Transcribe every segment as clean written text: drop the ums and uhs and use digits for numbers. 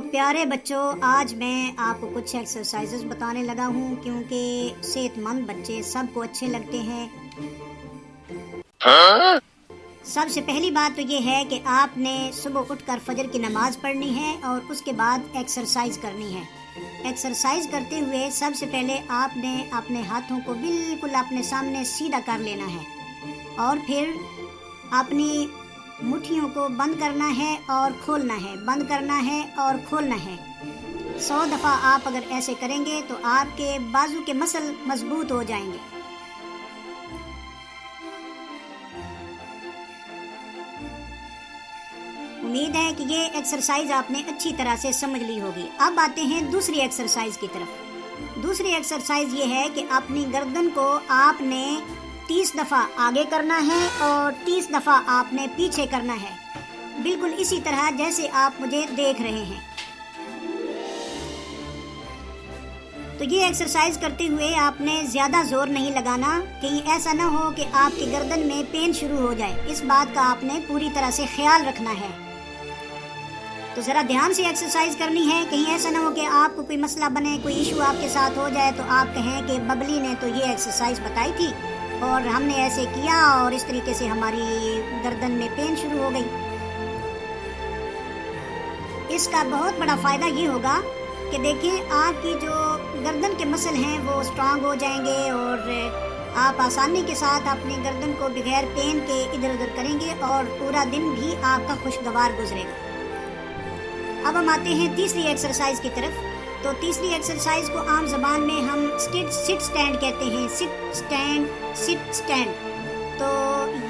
پیارے بچوں، آج میں آپ کو کچھ ایکسرسائزز بتانے لگا ہوں کیونکہ صحت مند بچے سب کو اچھے لگتے ہیں۔ سب سے پہلی بات تو یہ ہے کہ آپ نے صبح اٹھ کر فجر کی نماز پڑھنی ہے اور اس کے بعد ایکسرسائز کرنی ہے۔ ایکسرسائز کرتے ہوئے سب سے پہلے آپ نے اپنے ہاتھوں کو بالکل اپنے سامنے سیدھا کر لینا ہے اور پھر اپنی مٹھیوں کو بند کرنا ہے اور کھولنا ہے، بند کرنا ہے اور کھولنا ہے۔ 100 دفعہ آپ اگر ایسے کریں گے تو آپ کے بازو کے مسل مضبوط ہو جائیں گے۔ امید ہے کہ یہ ایکسرسائز آپ نے اچھی طرح سے سمجھ لی ہوگی۔ اب آتے ہیں دوسری ایکسرسائز کی طرف۔ دوسری ایکسرسائز یہ ہے کہ اپنی گردن کو آپ نے 30 دفعہ آگے کرنا ہے اور 30 دفعہ آپ نے پیچھے کرنا ہے، بالکل اسی طرح جیسے آپ مجھے دیکھ رہے ہیں۔ تو یہ ایکسرسائز کرتے ہوئے آپ نے زیادہ زور نہیں لگانا، کہیں ایسا نہ ہو کہ آپ کی گردن میں پین شروع ہو جائے، اس بات کا آپ نے پوری طرح سے خیال رکھنا ہے۔ تو ذرا دھیان سے ایکسرسائز کرنی ہے، کہیں ایسا نہ ہو کہ آپ کو کوئی مسئلہ بنے، کوئی ایشو آپ کے ساتھ ہو جائے تو آپ کہیں کہ ببلی نے تو یہ ایکسرسائز بتائی تھی اور ہم نے ایسے کیا اور اس طریقے سے ہماری گردن میں پین شروع ہو گئی۔ اس کا بہت بڑا فائدہ یہ ہوگا کہ دیکھیں آپ کی جو گردن کے مسل ہیں وہ سٹرانگ ہو جائیں گے اور آپ آسانی کے ساتھ اپنی گردن کو بغیر پین کے ادھر ادھر کریں گے اور پورا دن بھی آپ کا خوشگوار گزرے گا۔ اب ہم آتے ہیں تیسری ایکسرسائز کی طرف۔ تو تیسری ایکسرسائز کو عام زبان میں ہم سٹ سٹینڈ کہتے ہیں، سٹ سٹینڈ۔ تو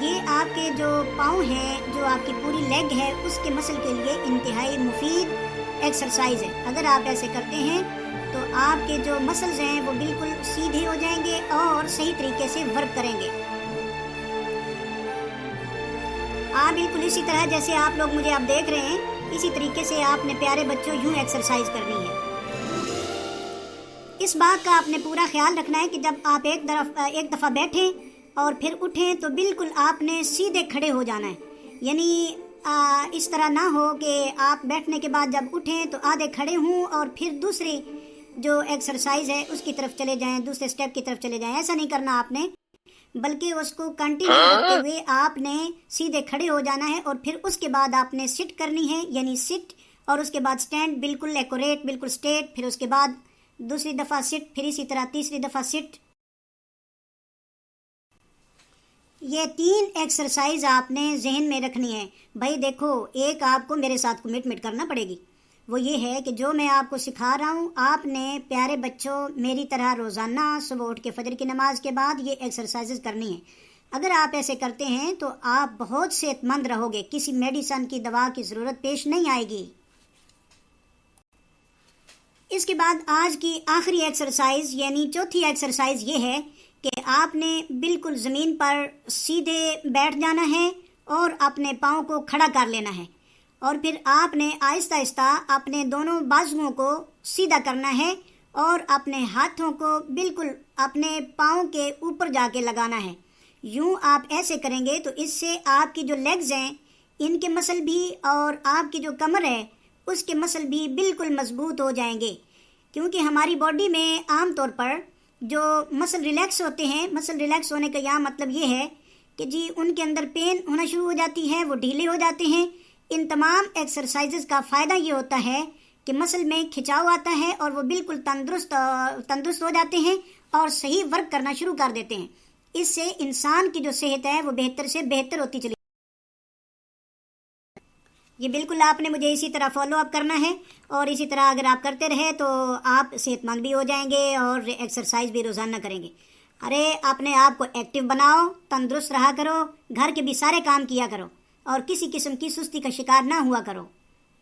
یہ آپ کے جو پاؤں ہیں، جو آپ کی پوری لیگ ہے، اس کے مسل کے لیے انتہائی مفید ایکسرسائز ہے۔ اگر آپ ایسے کرتے ہیں تو آپ کے جو مسلز ہیں وہ بالکل سیدھے ہو جائیں گے اور صحیح طریقے سے ورک کریں گے۔ آپ بالکل اسی طرح جیسے آپ لوگ مجھے اب دیکھ رہے ہیں، اسی طریقے سے آپ نے پیارے بچوں یوں ایکسرسائز کرنی ہے۔ اس بات کا آپ نے پورا خیال رکھنا ہے کہ جب آپ ایک دفعہ بیٹھیں اور پھر اٹھیں تو بالکل آپ نے سیدھے کھڑے ہو جانا ہے، یعنی اس طرح نہ ہو کہ آپ بیٹھنے کے بعد جب اٹھیں تو آدھے کھڑے ہوں اور پھر دوسری جو ایکسرسائز ہے اس کی طرف چلے جائیں، دوسرے سٹیپ کی طرف چلے جائیں۔ ایسا نہیں کرنا آپ نے، بلکہ اس کو کنٹینیو رکھتے ہوئے آپ نے سیدھے کھڑے ہو جانا ہے اور پھر اس کے بعد آپ نے سٹ کرنی ہے، یعنی سٹ، اور اس کے بعد سٹینڈ بالکل ایکوریٹ، بالکل سٹریٹ، پھر اس کے بعد دوسری دفعہ سٹ، پھر اسی طرح تیسری دفعہ سٹ۔ یہ 3 ایکسرسائز آپ نے ذہن میں رکھنی ہے۔ بھائی دیکھو، ایک آپ کو میرے ساتھ کمٹمنٹ کرنا پڑے گی، وہ یہ ہے کہ جو میں آپ کو سکھا رہا ہوں، آپ نے پیارے بچوں میری طرح روزانہ صبح اٹھ کے فجر کی نماز کے بعد یہ ایکسرسائزز کرنی ہے۔ اگر آپ ایسے کرتے ہیں تو آپ بہت صحت مند رہو گے، کسی میڈیسن کی دوا کی ضرورت پیش نہیں آئے گی۔ اس کے بعد آج کی آخری ایکسرسائز یعنی چوتھی ایکسرسائز یہ ہے کہ آپ نے بالکل زمین پر سیدھے بیٹھ جانا ہے اور اپنے پاؤں کو کھڑا کر لینا ہے اور پھر آپ نے آہستہ آہستہ اپنے دونوں بازوؤں کو سیدھا کرنا ہے اور اپنے ہاتھوں کو بالکل اپنے پاؤں کے اوپر جا کے لگانا ہے۔ یوں آپ ایسے کریں گے تو اس سے آپ کی جو لیگز ہیں ان کے مسل بھی اور آپ کی جو کمر ہے اس کے مسل بھی بالکل مضبوط ہو جائیں گے، کیونکہ ہماری باڈی میں عام طور پر جو مسل ریلیکس ہوتے ہیں، مسل ریلیکس ہونے کا یہاں مطلب یہ ہے کہ جی ان کے اندر پین ہونا شروع ہو جاتی ہے، وہ ڈھیلے ہو جاتے ہیں۔ ان تمام ایکسرسائزز کا فائدہ یہ ہوتا ہے کہ مسل میں کھچاؤ آتا ہے اور وہ بالکل تندرست ہو جاتے ہیں اور صحیح ورک کرنا شروع کر دیتے ہیں۔ اس سے انسان کی جو صحت ہے وہ بہتر سے بہتر ہوتی چلی۔ یہ بالکل آپ نے مجھے اسی طرح فالو اپ کرنا ہے اور اسی طرح اگر آپ کرتے رہے تو آپ صحت مند بھی ہو جائیں گے اور ایکسرسائز بھی روزانہ کریں گے۔ ارے اپنے آپ کو ایکٹیو بناؤ، تندرست رہا کرو، گھر کے بھی سارے کام کیا کرو اور کسی قسم کی سستی کا شکار نہ ہوا کرو۔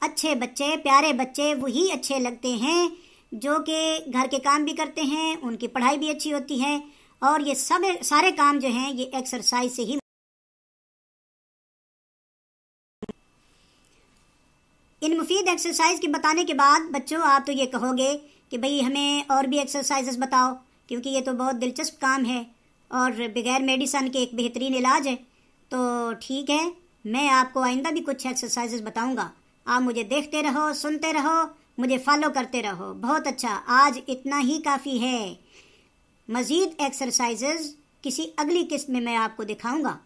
اچھے بچے، پیارے بچے وہی اچھے لگتے ہیں جو کہ گھر کے کام بھی کرتے ہیں، ان کی پڑھائی بھی اچھی ہوتی ہے اور یہ سارے کام جو ہیں یہ ایکسرسائز سے ہی۔ ان مفید ایکسرسائز کے بتانے کے بعد بچوں آپ تو یہ کہو گے کہ بھئی ہمیں اور بھی ایکسرسائزز بتاؤ، کیونکہ یہ تو بہت دلچسپ کام ہے اور بغیر میڈیسن کے ایک بہترین علاج ہے۔ تو ٹھیک ہے، میں آپ کو آئندہ بھی کچھ ایکسرسائزز بتاؤں گا۔ آپ مجھے دیکھتے رہو، سنتے رہو، مجھے فالو کرتے رہو۔ بہت اچھا، آج اتنا ہی کافی ہے۔ مزید ایکسرسائزز کسی اگلی قسط میں آپ کو دکھاؤں گا۔